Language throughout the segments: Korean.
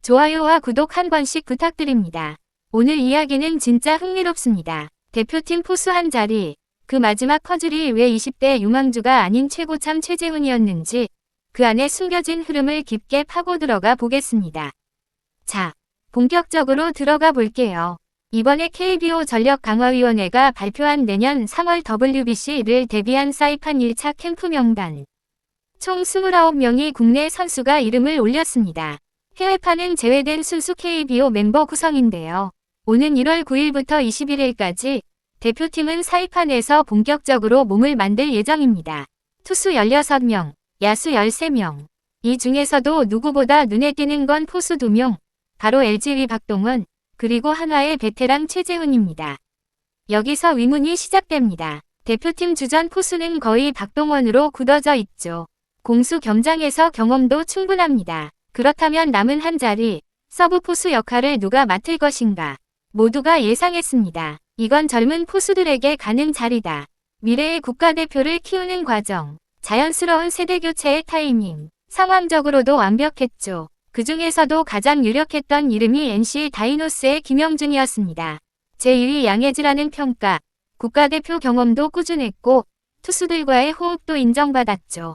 좋아요와 구독 한 번씩 부탁드립니다. 오늘 이야기는 진짜 흥미롭습니다. 대표팀 포수 한 자리, 그 마지막 퍼즐이 왜 20대 유망주가 아닌 최고참 최재훈이었는지 그 안에 숨겨진 흐름을 깊게 파고 들어가 보겠습니다. 자, 본격적으로 들어가 볼게요. 이번에 KBO 전력강화위원회가 발표한 내년 3월 WBC를 대비한 사이판 1차 캠프 명단. 총 29명이 국내 선수가 이름을 올렸습니다. 해외파는 제외된 순수 KBO 멤버 구성인데요. 오는 1월 9일부터 21일까지 대표팀은 사이판에서 본격적으로 몸을 만들 예정입니다. 투수 16명, 야수 13명. 이 중에서도 누구보다 눈에 띄는 건 포수 2명, 바로 LG위 박동원, 그리고 한화의 베테랑 최재훈입니다. 여기서 의문이 시작됩니다. 대표팀 주전 포수는 거의 박동원으로 굳어져 있죠. 공수 겸장에서 경험도 충분합니다. 그렇다면 남은 한 자리, 서브 포수 역할을 누가 맡을 것인가? 모두가 예상했습니다. 이건 젊은 포수들에게 가는 자리다. 미래의 국가대표를 키우는 과정, 자연스러운 세대교체의 타이밍, 상황적으로도 완벽했죠. 그 중에서도 가장 유력했던 이름이 NC 다이노스의 김영준이었습니다. 제2위 양의지라는 평가, 국가대표 경험도 꾸준했고 투수들과의 호흡도 인정받았죠.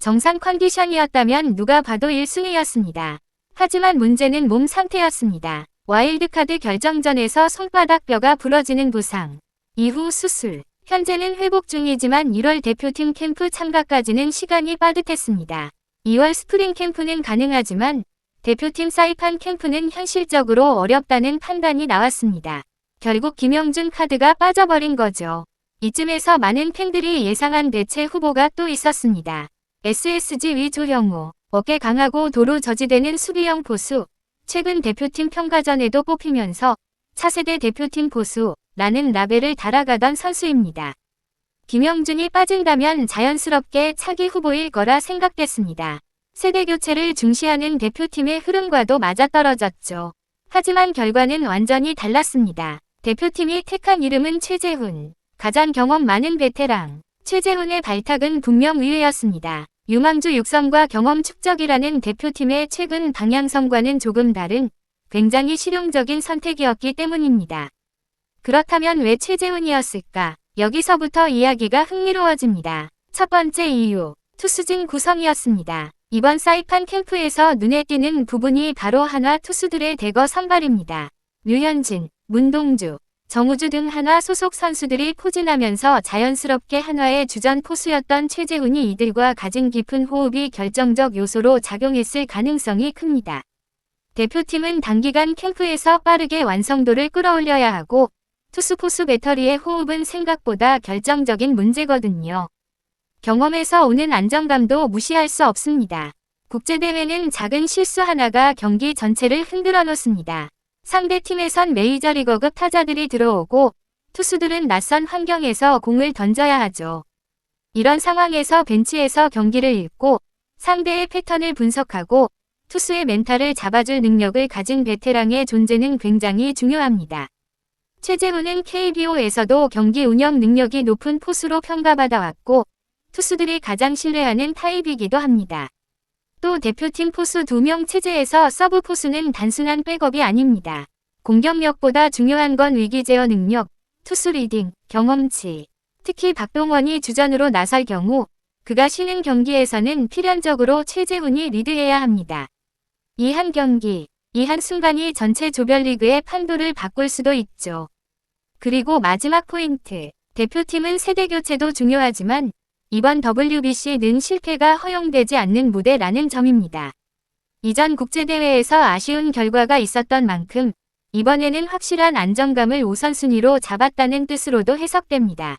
정상 컨디션이었다면 누가 봐도 1순위였습니다. 하지만 문제는 몸 상태였습니다. 와일드카드 결정전에서 손바닥 뼈가 부러지는 부상, 이후 수술, 현재는 회복 중이지만 1월 대표팀 캠프 참가까지는 시간이 빠듯했습니다. 2월 스프링 캠프는 가능하지만 대표팀 사이판 캠프는 현실적으로 어렵다는 판단이 나왔습니다. 결국 김영준 카드가 빠져버린 거죠. 이쯤에서 많은 팬들이 예상한 대체 후보가 또 있었습니다. SSG 위 조형우, 어깨 강하고 도로 저지되는 수비형 포수, 최근 대표팀 평가전에도 뽑히면서 차세대 대표팀 포수라는 라벨을 달아가던 선수입니다. 김영준이 빠진다면 자연스럽게 차기 후보일 거라 생각됐습니다. 세대 교체를 중시하는 대표팀의 흐름과도 맞아떨어졌죠. 하지만 결과는 완전히 달랐습니다. 대표팀이 택한 이름은 최재훈, 가장 경험 많은 베테랑. 최재훈의 발탁은 분명 의외였습니다. 유망주 육성과 경험 축적이라는 대표팀의 최근 방향성과는 조금 다른 굉장히 실용적인 선택이었기 때문입니다. 그렇다면 왜 최재훈이었을까? 여기서부터 이야기가 흥미로워집니다. 첫 번째 이유, 투수진 구성이었습니다. 이번 사이판 캠프에서 눈에 띄는 부분이 바로 한화 투수들의 대거 선발입니다. 류현진, 문동주, 정우주 등 한화 소속 선수들이 포진하면서 자연스럽게 한화의 주전 포수였던 최재훈이 이들과 가진 깊은 호흡이 결정적 요소로 작용했을 가능성이 큽니다. 대표팀은 단기간 캠프에서 빠르게 완성도를 끌어올려야 하고 투수 포수 배터리의 호흡은 생각보다 결정적인 문제거든요. 경험에서 오는 안정감도 무시할 수 없습니다. 국제대회는 작은 실수 하나가 경기 전체를 흔들어 놓습니다. 상대팀에선 메이저리거급 타자들이 들어오고 투수들은 낯선 환경에서 공을 던져야 하죠. 이런 상황에서 벤치에서 경기를 읽고 상대의 패턴을 분석하고 투수의 멘탈을 잡아줄 능력을 가진 베테랑의 존재는 굉장히 중요합니다. 최재훈은 KBO에서도 경기 운영 능력이 높은 포수로 평가받아왔고 투수들이 가장 신뢰하는 타입이기도 합니다. 또 대표팀 포수 2명 체제에서 서브 포수는 단순한 백업이 아닙니다. 공격력보다 중요한 건 위기 제어 능력, 투수 리딩, 경험치. 특히 박동원이 주전으로 나설 경우 그가 쉬는 경기에서는 필연적으로 최재훈이 리드해야 합니다. 이 한 경기, 이 한 순간이 전체 조별리그의 판도를 바꿀 수도 있죠. 그리고 마지막 포인트, 대표팀은 세대 교체도 중요하지만 이번 WBC는 실패가 허용되지 않는 무대라는 점입니다. 이전 국제대회에서 아쉬운 결과가 있었던 만큼 이번에는 확실한 안정감을 우선순위로 잡았다는 뜻으로도 해석됩니다.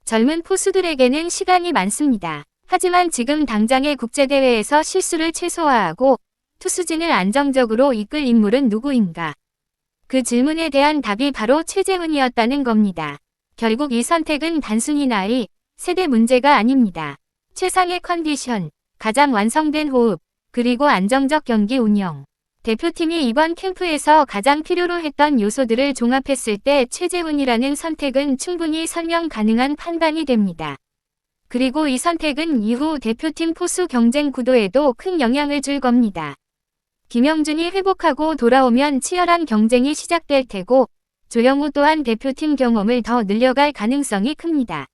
젊은 포수들에게는 시간이 많습니다. 하지만 지금 당장의 국제대회에서 실수를 최소화하고 투수진을 안정적으로 이끌 인물은 누구인가? 그 질문에 대한 답이 바로 최재훈이었다는 겁니다. 결국 이 선택은 단순히 나이, 세대 문제가 아닙니다. 최상의 컨디션, 가장 완성된 호흡, 그리고 안정적 경기 운영. 대표팀이 이번 캠프에서 가장 필요로 했던 요소들을 종합했을 때 최재훈이라는 선택은 충분히 설명 가능한 판단이 됩니다. 그리고 이 선택은 이후 대표팀 포수 경쟁 구도에도 큰 영향을 줄 겁니다. 김영준이 회복하고 돌아오면 치열한 경쟁이 시작될 테고 조영우 또한 대표팀 경험을 더 늘려갈 가능성이 큽니다.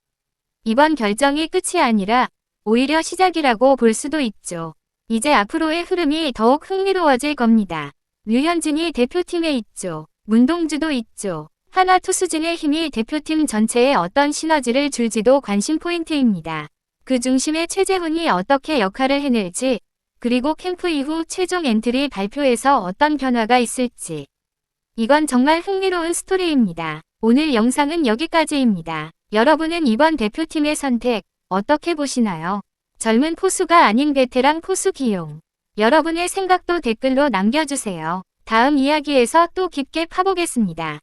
이번 결정이 끝이 아니라 오히려 시작이라고 볼 수도 있죠. 이제 앞으로의 흐름이 더욱 흥미로워질 겁니다. 류현진이 대표팀에 있죠. 문동주도 있죠. 하나 투수진의 힘이 대표팀 전체에 어떤 시너지를 줄지도 관심 포인트입니다. 그 중심에 최재훈이 어떻게 역할을 해낼지, 그리고 캠프 이후 최종 엔트리 발표에서 어떤 변화가 있을지. 이건 정말 흥미로운 스토리입니다. 오늘 영상은 여기까지입니다. 여러분은 이번 대표팀의 선택 어떻게 보시나요? 젊은 포수가 아닌 베테랑 포수 기용. 여러분의 생각도 댓글로 남겨주세요. 다음 이야기에서 또 깊게 파보겠습니다.